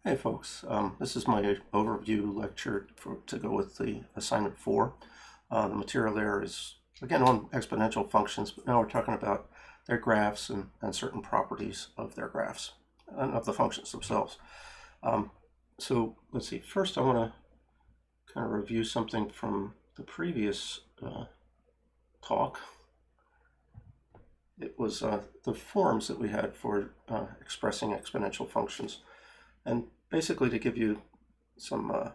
Hey folks, this is my overview lecture to go with the assignment 4. The material there is again on exponential functions, but now we're talking about their graphs and certain properties of their graphs and of the functions themselves. So let's see, first I want to kind of review something from the previous talk. It was the forms that we had for expressing exponential functions. And basically to give you some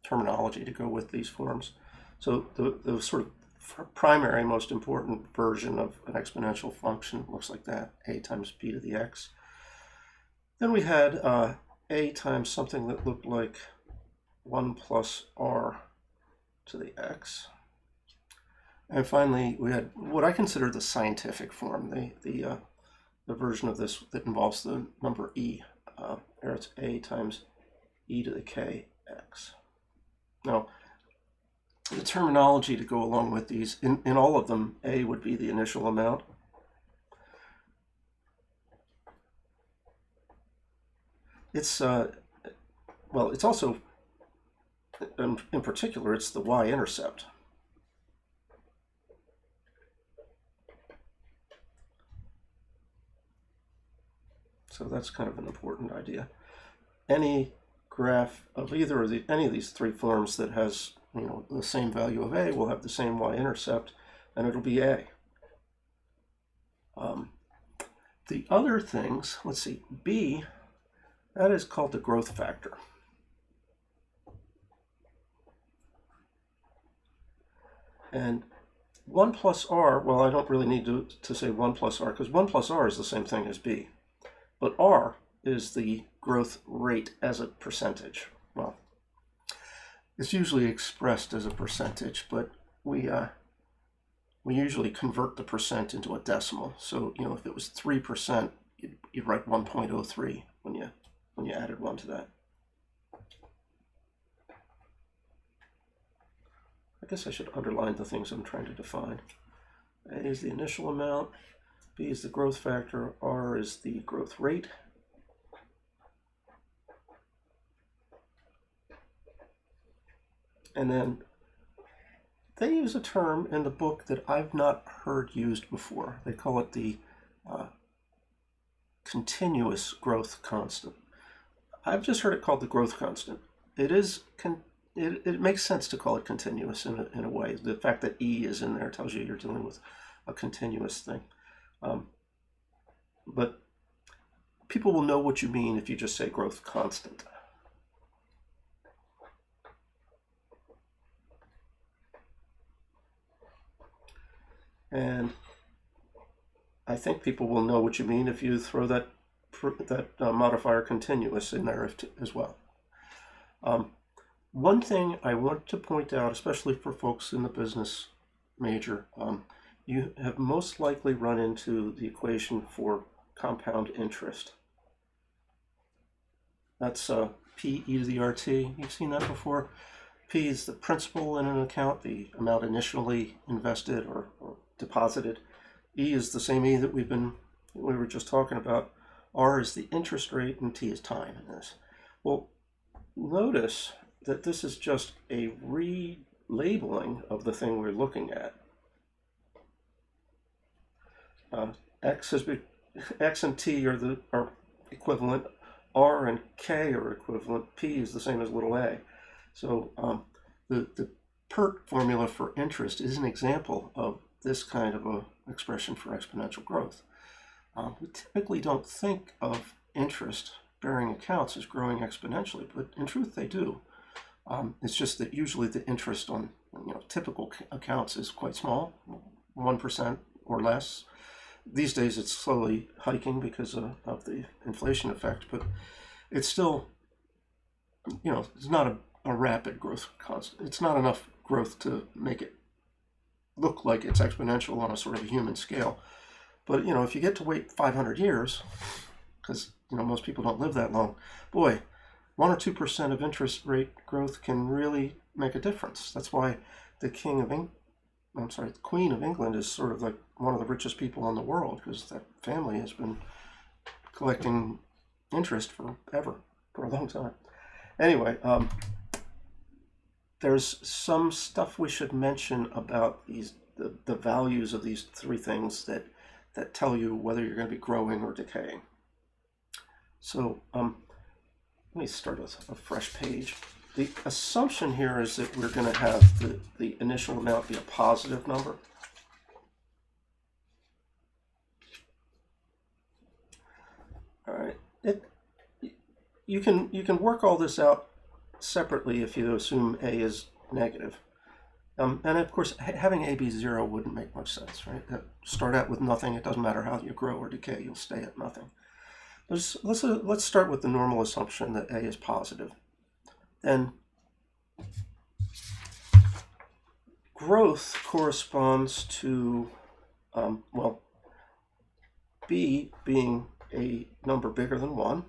terminology to go with these forms. So the sort of primary, most important version of an exponential function looks like that, a times b to the x. Then we had a times something that looked like 1 plus r to the x. And finally, we had what I consider the scientific form, the version of this that involves the number e. There it's a times e to the k x. Now, the terminology to go along with these, in all of them, a would be the initial amount. It's, well, it's also, in particular, it's the y-intercept. So that's kind of an important idea. Any graph of either of any of these three forms that has the same value of a will have the same y-intercept, and it'll be a. The other things, let's see, b, that is called the growth factor. And 1 plus r, well, I don't really need to say 1 plus r, because 1 plus r is the same thing as b. But r is the growth rate as a percentage. Well, it's usually expressed as a percentage, but we usually convert the percent into a decimal. So if it was 3%, you'd write 1.03 when you added 1 to that. I guess I should underline the things I'm trying to define. A is the initial amount, b is the growth factor, r is the growth rate. And then they use a term in the book that I've not heard used before. They call it the continuous growth constant. I've just heard it called the growth constant. It makes sense to call it continuous in a way. The fact that e is in there tells you you're dealing with a continuous thing. But people will know what you mean if you just say growth constant. And I think people will know what you mean if you throw that modifier continuous in there as well. One thing I want to point out, especially for folks in the business major, you have most likely run into the equation for compound interest. That's p e to the rt. You've seen that before. P is the principal in an account, the amount initially invested or deposited. E is the same E that we were just talking about. R is the interest rate, and T is time in this. Well, notice that this is just a relabeling of the thing we're looking at. X and T are equivalent. R and K are equivalent. P is the same as little a. So the PERT formula for interest is an example of this kind of a expression for exponential growth. We typically don't think of interest-bearing accounts as growing exponentially, but in truth they do. It's just that usually the interest on typical accounts is quite small, 1% or less. These days it's slowly hiking because of the inflation effect, but it's still, it's not a rapid growth constant. It's not enough growth to make it look like it's exponential on a sort of a human scale. But if you get to wait 500 years, because most people don't live that long, boy, 1 or 2% of interest rate growth can really make a difference. That's why the Queen of England is sort of like one of the richest people in the world, because that family has been collecting interest forever. for a long time. Anyway, there's some stuff we should mention about the values of these three things that tell you whether you're going to be growing or decaying. So let me start with a fresh page. The assumption here is that we're going to have the initial amount be a positive number. All right. You can work all this out separately if you assume a is negative. And of course, having a be 0 wouldn't make much sense, right? Start out with nothing. It doesn't matter how you grow or decay, you'll stay at nothing. Let's start with the normal assumption that a is positive. Then growth corresponds to, well, b being a number bigger than 1,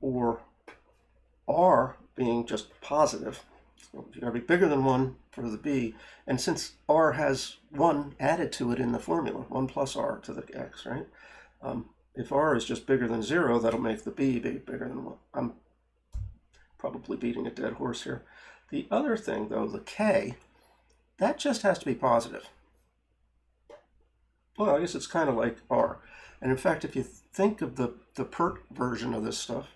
or r being just positive. So you've got to be bigger than 1 for the b, and since r has 1 added to it in the formula, 1 plus r to the x, right? If r is just bigger than 0, that'll make the b be bigger than 1. I'm probably beating a dead horse here. The other thing, though, the k, that just has to be positive. Well, I guess it's kind of like r. And in fact, if you think of the PERT version of this stuff,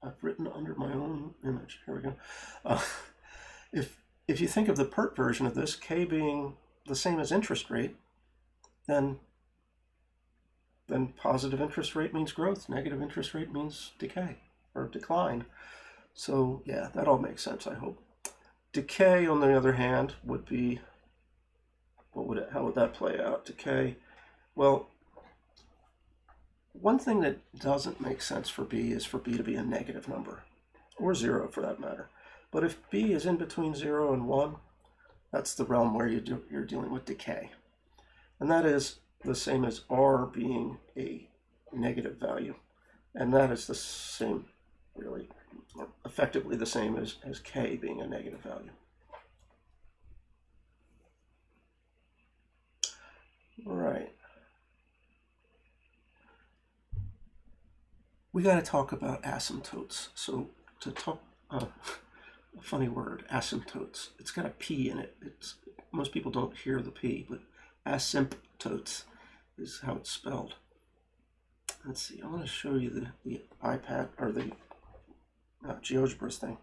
I've written under my own image. Here we go. If you think of the PERT version of this, k being the same as interest rate, then positive interest rate means growth. Negative interest rate means decay or decline. So yeah, that all makes sense, I hope. Decay, on the other hand, would be, how would that play out? Decay, well, one thing that doesn't make sense for b is for b to be a negative number, or 0 for that matter. But if b is in between 0 and 1, that's the realm where you're dealing with decay. And that is the same as r being a negative value. And that is the same, really, effectively the same as k being a negative value. All right. We got to talk about asymptotes. So to talk, a funny word, asymptotes. It's got a P in it. Most people don't hear the P, but asymptotes is how it's spelled. Let's see, I'm going to show you the iPad, or the GeoGebras thing.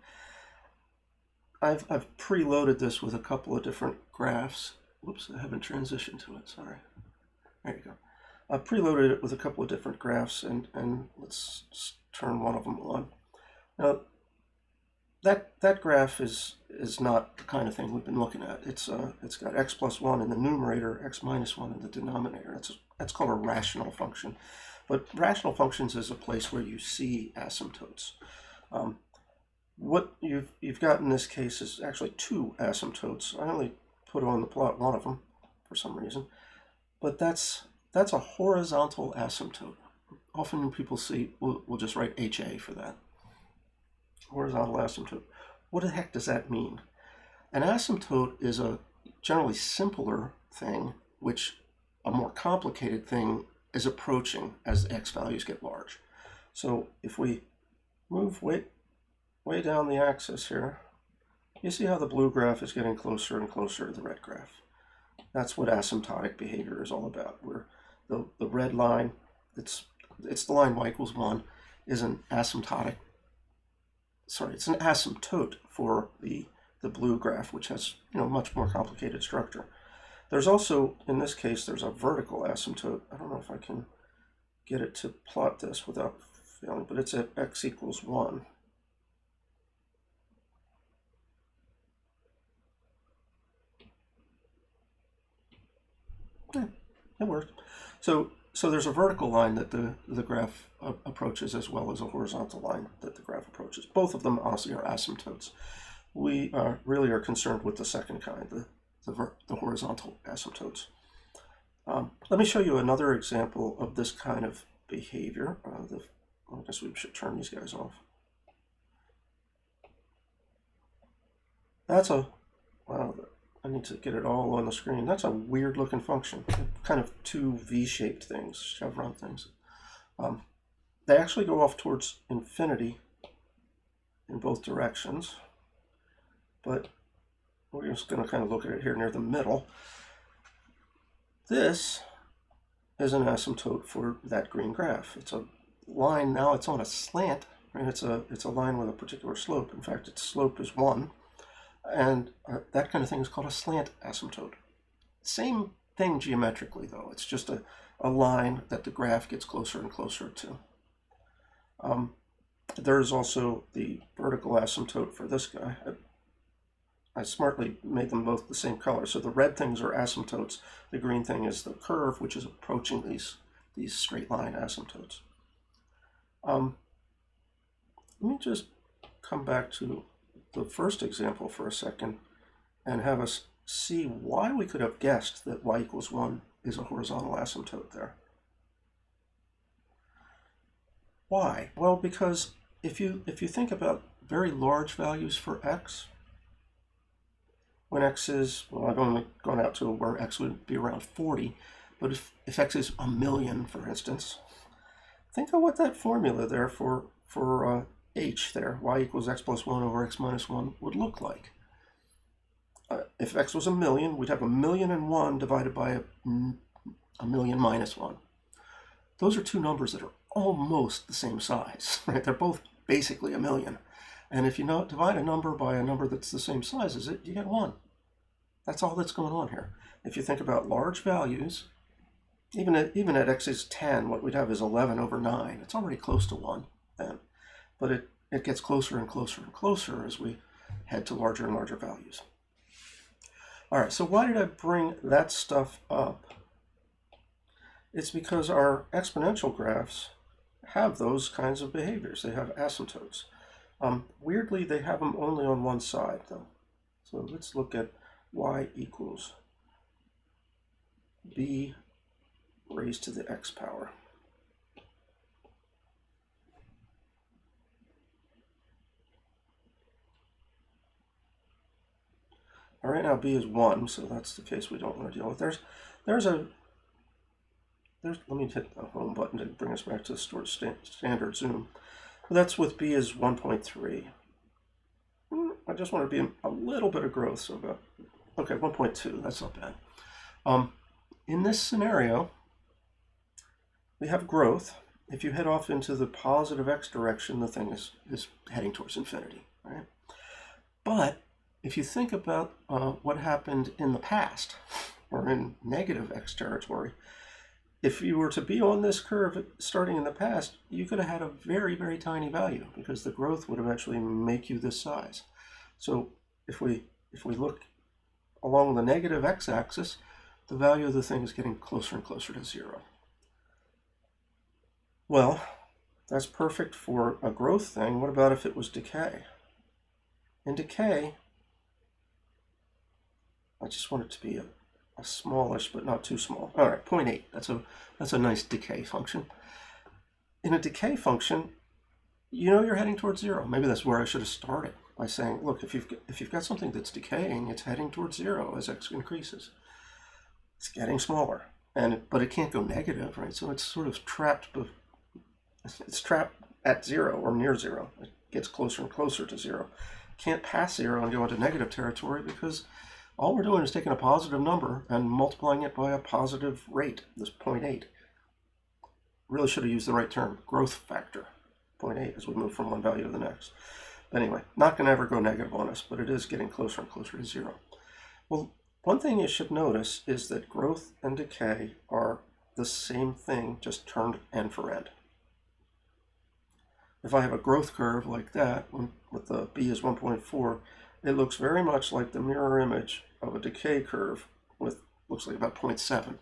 I've preloaded this with a couple of different graphs. Whoops, I haven't transitioned to it, sorry. There you go. I've preloaded it with a couple of different graphs, and let's turn one of them on. Now, that graph is not the kind of thing we've been looking at. It's got x plus 1 in the numerator, x minus 1 in the denominator. That's called a rational function. But rational functions is a place where you see asymptotes. What you've got in this case is actually two asymptotes. I only put on the plot one of them for some reason, but that's a horizontal asymptote. Often when people see, we'll just write HA for that. Horizontal asymptote. What the heck does that mean? An asymptote is a generally simpler thing, which a more complicated thing is approaching as x values get large. So if we move way down the axis here, you see how the blue graph is getting closer and closer to the red graph. That's what asymptotic behavior is all about. Where the red line, it's the line y equals 1, is an asymptotic. Sorry, it's an asymptote for the blue graph, which has much more complicated structure. There's also, in this case, there's a vertical asymptote. I don't know if I can get it to plot this without failing, but it's at x equals 1. Yeah, it works. So there's a vertical line that the graph approaches, as well as a horizontal line that the graph approaches. Both of them honestly are asymptotes. We really are concerned with the second kind, the horizontal asymptotes. Let me show you another example of this kind of behavior. I guess we should turn these guys off. That's wow, I need to get it all on the screen. That's a weird looking function. Kind of two V-shaped things, chevron things. they actually go off towards infinity in both directions, but we're just going to kind of look at it here near the middle. This is an asymptote for that green graph. It's a line, now it's on a slant, and it's a line with a particular slope. In fact, its slope is 1, and that kind of thing is called a slant asymptote. Same thing geometrically, though. It's just a line that the graph gets closer and closer to. There's also the vertical asymptote for this guy. I smartly made them both the same color. So the red things are asymptotes. The green thing is the curve, which is approaching these straight line asymptotes. Let me just come back to the first example for a second and have us see why we could have guessed that y equals 1 is a horizontal asymptote there. Why? Well, because if you think about very large values for x, when x is, well, I've only gone out to where x would be around 40, but if x is 1,000,000, for instance, think of what that formula there for h there, y equals x plus 1 over x minus 1, would look like. If x was 1,000,000, we'd have 1,000,001 divided by 1,000,000 minus 1. Those are two numbers that are almost the same size, right? They're both basically 1,000,000. And if you divide a number by a number that's the same size as it, you get 1. That's all that's going on here. If you think about large values, even at x is 10, what we'd have is 11 over 9. It's already close to 1 then. But it gets closer and closer and closer as we head to larger and larger values. All right, so why did I bring that stuff up? It's because our exponential graphs have those kinds of behaviors. They have asymptotes. Weirdly, they have them only on one side, though. So let's look at y equals b raised to the x power. All right, now b is 1, so that's the case we don't want to deal with. Let me hit the home button to bring us back to the standard zoom. That's with b is 1.3. I just want to be a little bit of growth, so about, okay, 1.2, that's not bad. In this scenario, we have growth. If you head off into the positive x direction, the thing is heading towards infinity, right? But if you think about what happened in the past, or in negative x territory, if you were to be on this curve starting in the past, you could have had a very, very tiny value because the growth would eventually make you this size. So if we look along the negative x-axis, the value of the thing is getting closer and closer to 0. Well, that's perfect for a growth thing. What about if it was decay? In decay, I just want it to be a smallish, but not too small. All right, 0.8. That's a nice decay function. In a decay function, you know you're heading towards 0. Maybe that's where I should have started by saying, look, if you've got something that's decaying, it's heading towards 0 as x increases. It's getting smaller, but it can't go negative, right? So it's sort of trapped. It's trapped at 0 or near 0. It gets closer and closer to 0. Can't pass 0 and go into negative territory because all we're doing is taking a positive number and multiplying it by a positive rate, this 0.8. Really should have used the right term, growth factor, 0.8, as we move from one value to the next. But anyway, not going to ever go negative on us, but it is getting closer and closer to 0. Well, one thing you should notice is that growth and decay are the same thing, just turned end for end. If I have a growth curve like that, with the b is 1.4, it looks very much like the mirror image of a decay curve with, looks like about 0.7.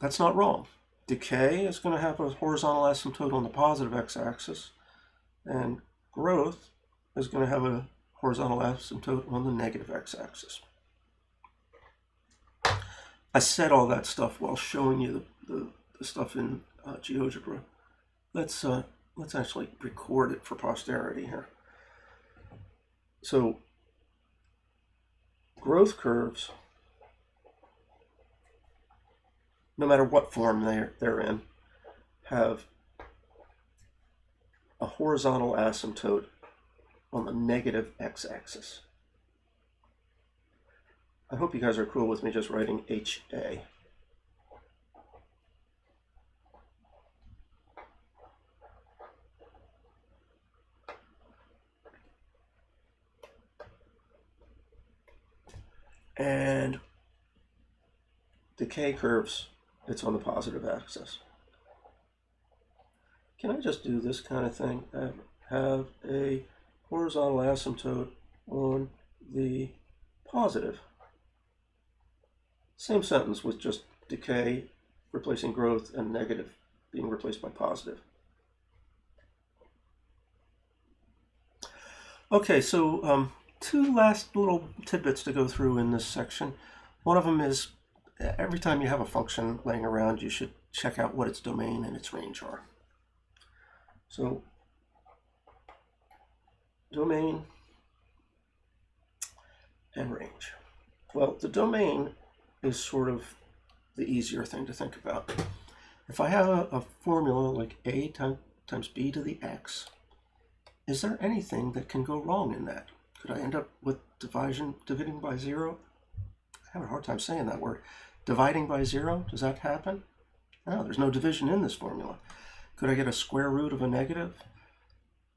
That's not wrong. Decay is going to have a horizontal asymptote on the positive x-axis, and growth is going to have a horizontal asymptote on the negative x-axis. I said all that stuff while showing you the stuff in GeoGebra. Let's actually record it for posterity here. So growth curves no matter what form they're in, have a horizontal asymptote on the negative x-axis. I hope you guys are cool with me just writing HA. And decay curves, it's on the positive axis. Can I just do this kind of thing? Have a horizontal asymptote on the positive. Same sentence with just decay replacing growth and negative being replaced by positive. Okay, so two last little tidbits to go through in this section. One of them is every time you have a function laying around, you should check out what its domain and its range are. So domain and range. Well, the domain is sort of the easier thing to think about. If I have a formula like a times b to the x, is there anything that can go wrong in that? Could I end up with dividing by 0? I have a hard time saying that word. Dividing by 0, does that happen? No, there's no division in this formula. Could I get a square root of a negative?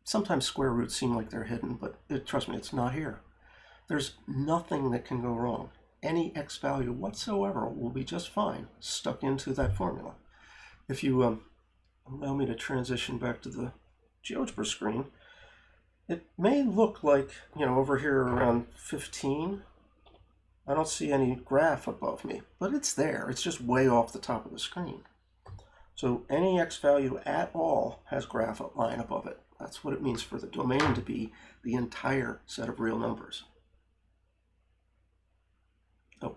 Sometimes square roots seem like they're hidden, but trust me, it's not here. There's nothing that can go wrong. Any x value whatsoever will be just fine stuck into that formula. If you allow me to transition back to the GeoGebra screen, it may look like, over here around 15, I don't see any graph above me, but it's there. It's just way off the top of the screen. So any x value at all has graph line above it. That's what it means for the domain to be the entire set of real numbers. Oh.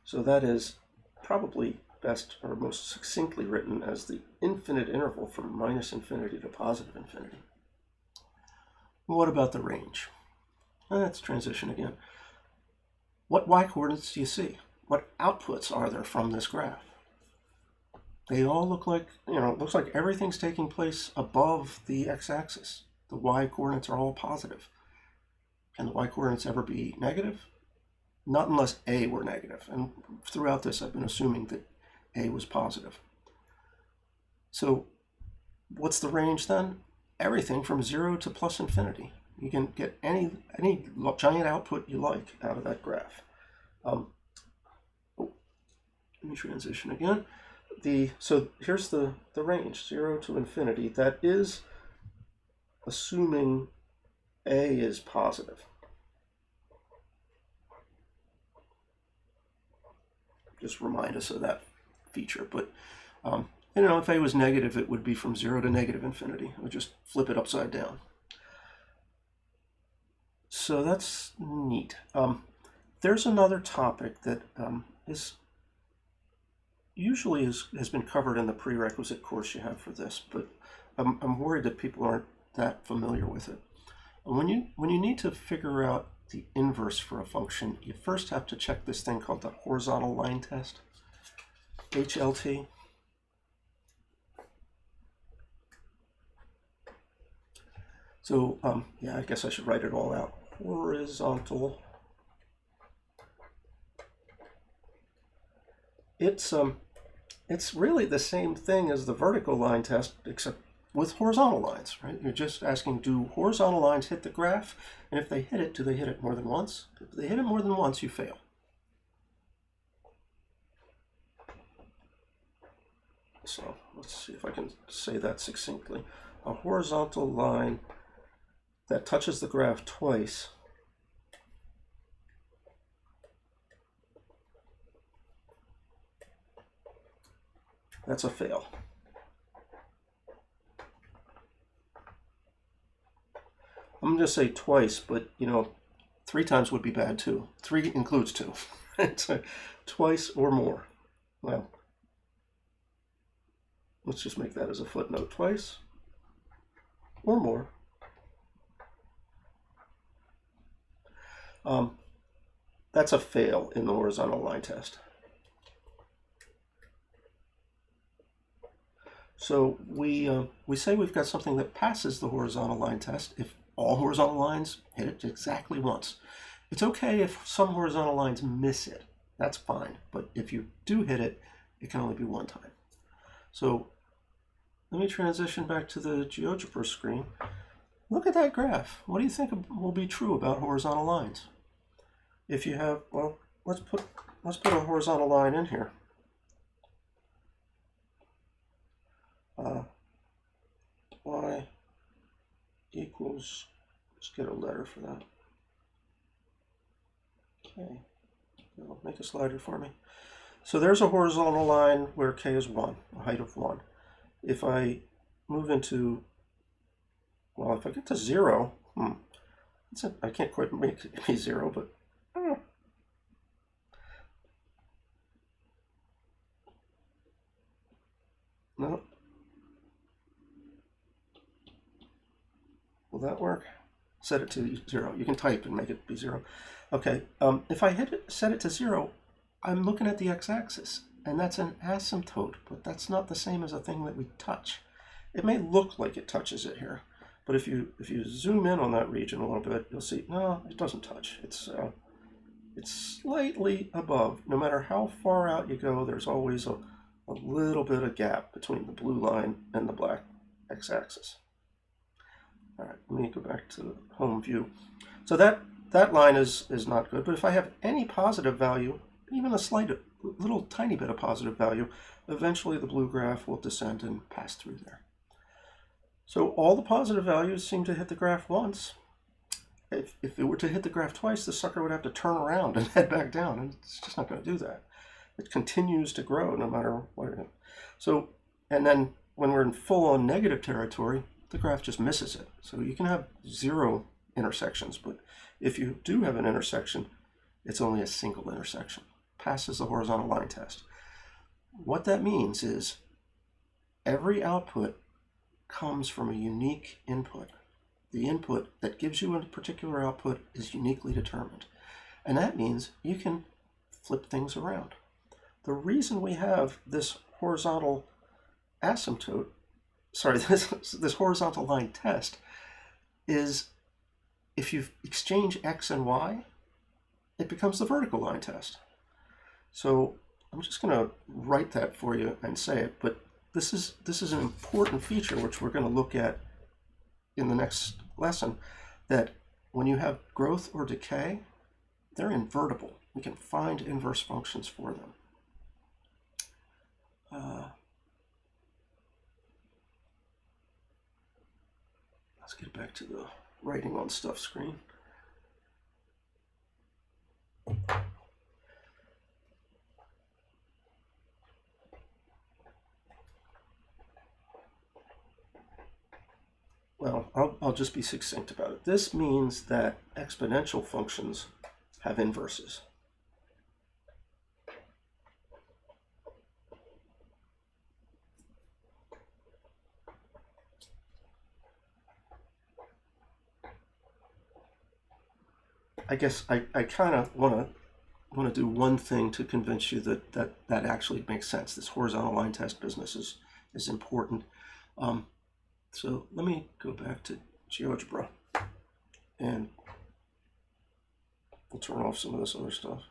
So that is probably best or most succinctly written as the infinite interval from minus infinity to positive infinity. What about the range? Let's transition again. What y-coordinates do you see? What outputs are there from this graph? They all look like, it looks like everything's taking place above the x-axis. The y-coordinates are all positive. Can the y-coordinates ever be negative? Not unless a were negative. And throughout this, I've been assuming that a was positive. So what's the range then? Everything from 0 to plus infinity. You can get any giant output you like out of that graph. Let me transition again. So here's the range, 0 to infinity. That is assuming a is positive. Just remind us of that feature. But if a was negative, it would be from 0 to negative infinity. It would just flip it upside down. So that's neat. There's another topic that usually has been covered in the prerequisite course you have for this, but I'm worried that people aren't that familiar with it. When you need to figure out the inverse for a function, you first have to check this thing called the horizontal line test, HLT. So yeah, I guess I should write it all out. Horizontal. It's really the same thing as the vertical line test, except with horizontal lines, right? You're just asking, do horizontal lines hit the graph? And if they hit it, do they hit it more than once? If they hit it more than once, you fail. So let's see if I can say that succinctly. A horizontal line that touches the graph twice that's a fail. I'm going to say twice, but 3 times would be bad too. 3 includes 2. So twice or more. Well, let's just make that as a footnote. Twice or more. that's a fail in the horizontal line test. So we say we've got something that passes the horizontal line test if all horizontal lines hit it exactly once. It's okay if some horizontal lines miss it. That's fine. But if you do hit it, it can only be one time. So let me transition back to the GeoGebra screen. Look at that graph. What do you think will be true about horizontal lines? If you have, well, let's put a horizontal line in here. Y equals, let's get a letter for that. Okay, make a slider for me. So there's a horizontal line where k is 1, a height of 1. If I move into, well, if I get to 0, I can't quite make it be 0, but no. Will that work? Set it to 0. You can type and make it be 0. Okay, if I set it to 0, I'm looking at the x-axis, and that's an asymptote, but that's not the same as a thing that we touch. It may look like it touches it here, but if you zoom in on that region a little bit, you'll see, no, it doesn't touch. It's slightly above. No matter how far out you go, there's always a little bit of gap between the blue line and the black x-axis. All right, let me go back to the home view. So that line is not good, but if I have any positive value, even a little tiny bit of positive value, eventually the blue graph will descend and pass through there. So all the positive values seem to hit the graph once. If it were to hit the graph twice, the sucker would have to turn around and head back down, and it's just not going to do that. It continues to grow no matter what it is. So, and then when we're in full-on negative territory, the graph just misses it. So you can have 0 intersections, but if you do have an intersection, it's only a single intersection. Passes the horizontal line test. What that means is every output comes from a unique input. The input that gives you a particular output is uniquely determined. And that means you can flip things around. The reason we have this horizontal asymptote, this horizontal line test, is if you exchange x and y, it becomes the vertical line test. So I'm just going to write that for you and say it, but this is an important feature which we're going to look at in the next lesson, that when you have growth or decay, they're invertible. We can find inverse functions for them. Let's get back to the writing on stuff screen. Well, I'll just be succinct about it. This means that exponential functions have inverses. I guess I kind of want to do one thing to convince you that actually makes sense. This horizontal line test business is important. So let me go back to GeoGebra, and we'll turn off some of this other stuff.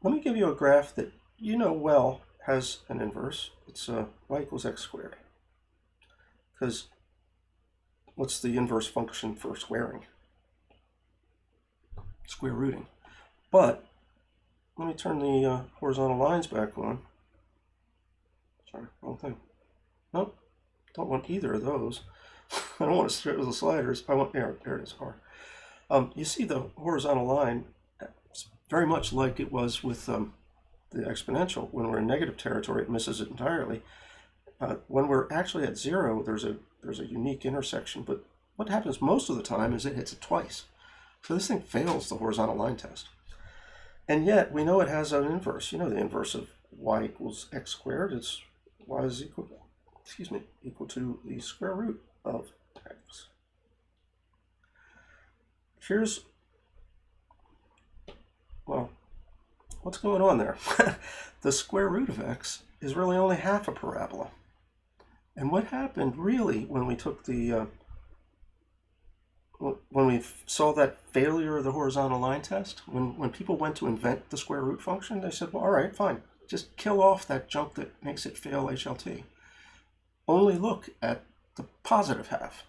Let me give you a graph that you know well has an inverse. It's y equals x squared. Because what's the inverse function for squaring? Square rooting. But let me turn the horizontal lines back on. Sorry, wrong thing. Nope, don't want either of those. I don't want to strip the sliders. I want, there it is, R. You see the horizontal line, it's very much like it was with the exponential. When we're in negative territory, it misses it entirely. When we're actually at 0, there's a unique intersection, but what happens most of the time is it hits it twice. So this thing fails the horizontal line test. And yet, we know it has an inverse. You know the inverse of y equals x squared is y is equal to the square root of x. Here's well, what's going on there? The square root of x is really only half a parabola. And what happened really when we took the when we saw that failure of the horizontal line test, when people went to invent the square root function, they said, well, all right, fine, just kill off that junk that makes it fail HLT. Only look at the positive half.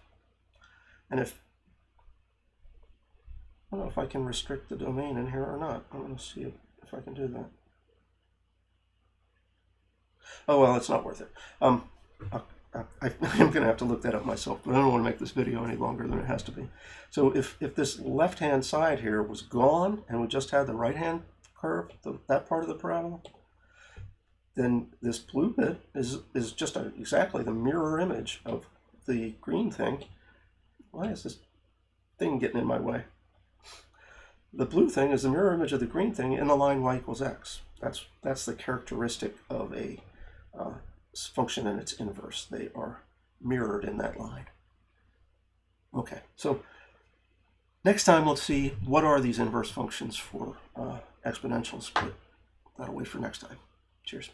And if, I don't know if I can restrict the domain in here or not. I'm going to see if I can do that. Oh, well, it's not worth it. I'm going to have to look that up myself, but I don't want to make this video any longer than it has to be. So if this left-hand side here was gone and we just had the right-hand curve, that part of the parabola, then this blue bit is just exactly the mirror image of the green thing. Why is this thing getting in my way? The blue thing is the mirror image of the green thing in the line y equals x. That's the characteristic of a function and its inverse. They are mirrored in that line. Okay, so next time let's see what are these inverse functions for exponentials, but that'll wait for next time. Cheers.